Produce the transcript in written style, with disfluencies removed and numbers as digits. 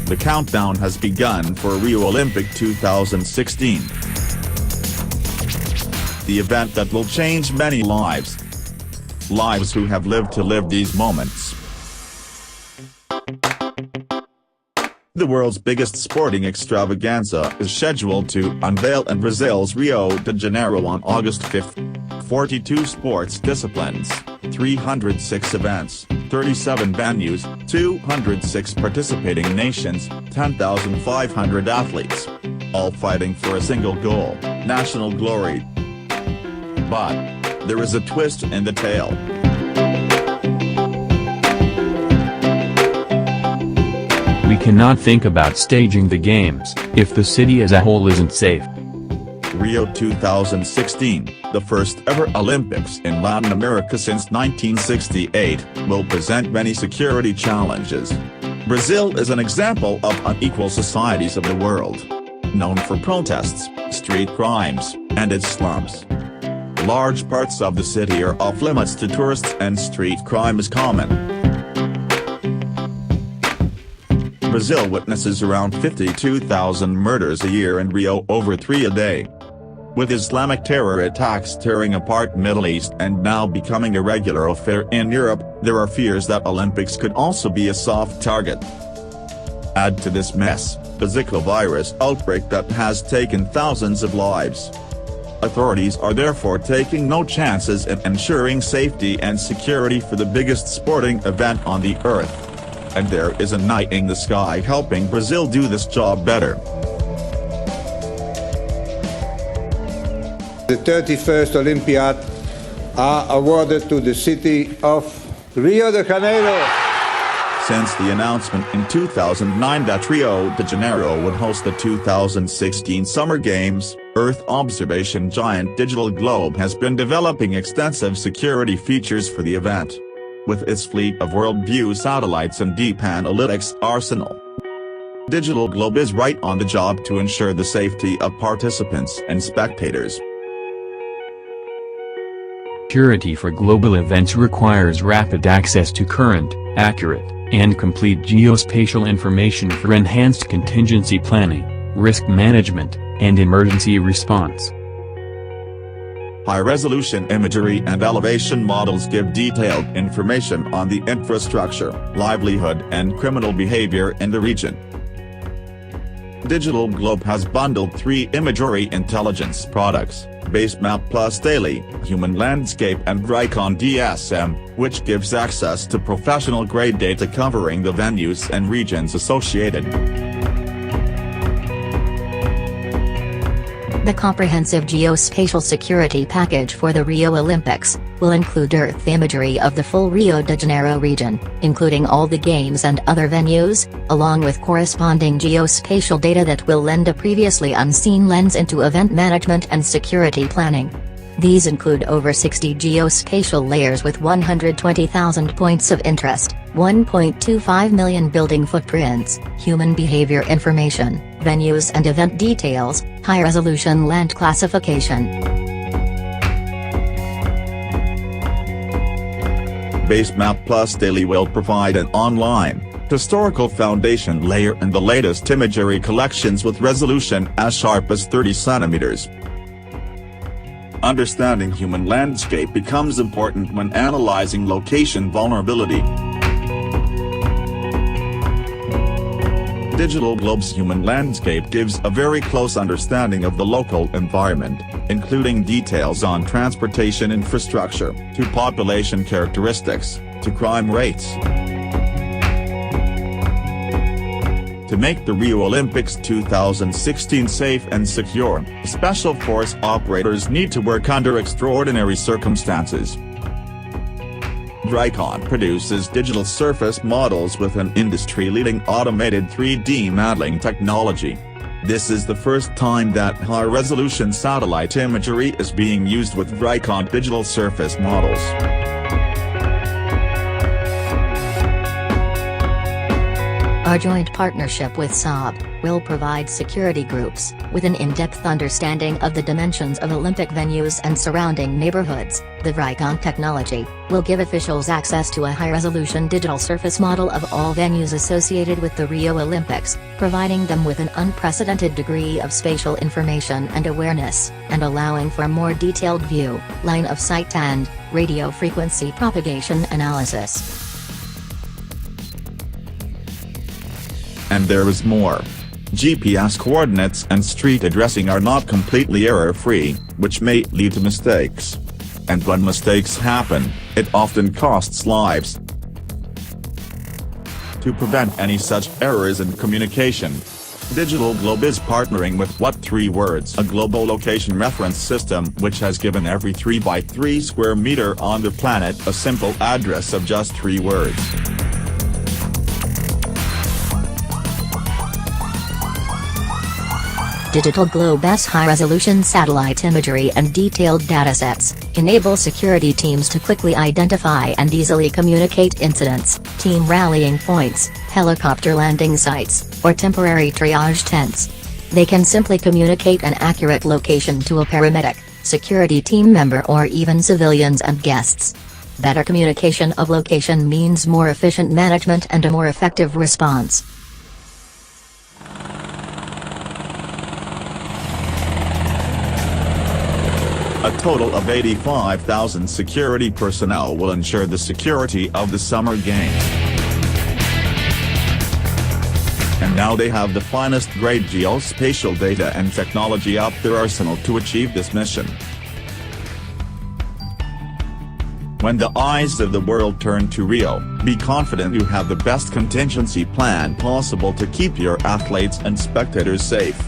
The countdown has begun for Rio Olympic 2016. The event that will change many lives. Lives who have lived to live these moments. The world's biggest sporting extravaganza is scheduled to unveil in Brazil's Rio de Janeiro on August 5. 42 sports disciplines, 306 events, 37 venues, 206 participating nations, 10,500 athletes. All fighting for a single goal, national glory. But there is a twist in the tale. We cannot think about staging the games if the city as a whole isn't safe. Rio 2016, the first ever Olympics in Latin America since 1968, will present many security challenges. Brazil is an example of unequal societies of the world. Known for protests, street crimes, and its slums. Large parts of the city are off limits to tourists and street crime is common. Brazil witnesses around 52,000 murders a year and Rio over 3 a day. With Islamic terror attacks tearing apart Middle East and now becoming a regular affair in Europe, there are fears that Olympics could also be a soft target. Add to this mess, the Zika virus outbreak that has taken thousands of lives. Authorities are therefore taking no chances in ensuring safety and security for the biggest sporting event on the earth. And there is a night in the sky helping Brazil do this job better. The 31st Olympiad are awarded to the city of Rio de Janeiro. Since the announcement in 2009 that Rio de Janeiro would host the 2016 Summer Games, Earth observation giant DigitalGlobe has been developing extensive security features for the event. With its fleet of world-view satellites and deep analytics arsenal, DigitalGlobe is right on the job to ensure the safety of participants and spectators. Security for global events requires rapid access to current, accurate, and complete geospatial information for enhanced contingency planning, risk management, and emergency response. High-resolution imagery and elevation models give detailed information on the infrastructure, livelihood and criminal behavior in the region. DigitalGlobe has bundled 3 imagery intelligence products, Basemap+Daily, Human Landscape and Vricon DSM, which gives access to professional-grade data covering the venues and regions associated. The comprehensive geospatial security package for the Rio Olympics will include Earth imagery of the full Rio de Janeiro region, including all the games and other venues, along with corresponding geospatial data that will lend a previously unseen lens into event management and security planning. These include over 60 geospatial layers with 120,000 points of interest, 1.25 million building footprints, human behavior information, venues and event details, high-resolution land classification. Basemap+Daily will provide an online, historical foundation layer and the latest imagery collections with resolution as sharp as 30 centimeters. Understanding human landscape becomes important when analyzing location vulnerability. DigitalGlobe's human landscape gives a very close understanding of the local environment, including details on transportation infrastructure, to population characteristics, to crime rates. To make the Rio Olympics 2016 safe and secure, special force operators need to work under extraordinary circumstances. Vricon produces digital surface models with an industry-leading automated 3D modeling technology. This is the first time that high-resolution satellite imagery is being used with Vricon digital surface models. Our joint partnership with Saab will provide security groups with an in-depth understanding of the dimensions of Olympic venues and surrounding neighborhoods. The Vricon technology will give officials access to a high-resolution digital surface model of all venues associated with the Rio Olympics, providing them with an unprecedented degree of spatial information and awareness, and allowing for more detailed view, line of sight and radio frequency propagation analysis. And there is more. GPS coordinates and street addressing are not completely error-free, which may lead to mistakes. And when mistakes happen, it often costs lives. To prevent any such errors in communication, DigitalGlobe is partnering with what3words, a global location reference system which has given every 3 by 3 square meter on the planet a simple address of just 3 words. DigitalGlobe's high-resolution satellite imagery and detailed datasets enable security teams to quickly identify and easily communicate incidents, team rallying points, helicopter landing sites, or temporary triage tents. They can simply communicate an accurate location to a paramedic, security team member, or even civilians and guests. Better communication of location means more efficient management and a more effective response. A total of 85,000 security personnel will ensure the security of the Summer Games. And now they have the finest grade geospatial data and technology up their arsenal to achieve this mission. When the eyes of the world turn to Rio, be confident you have the best contingency plan possible to keep your athletes and spectators safe.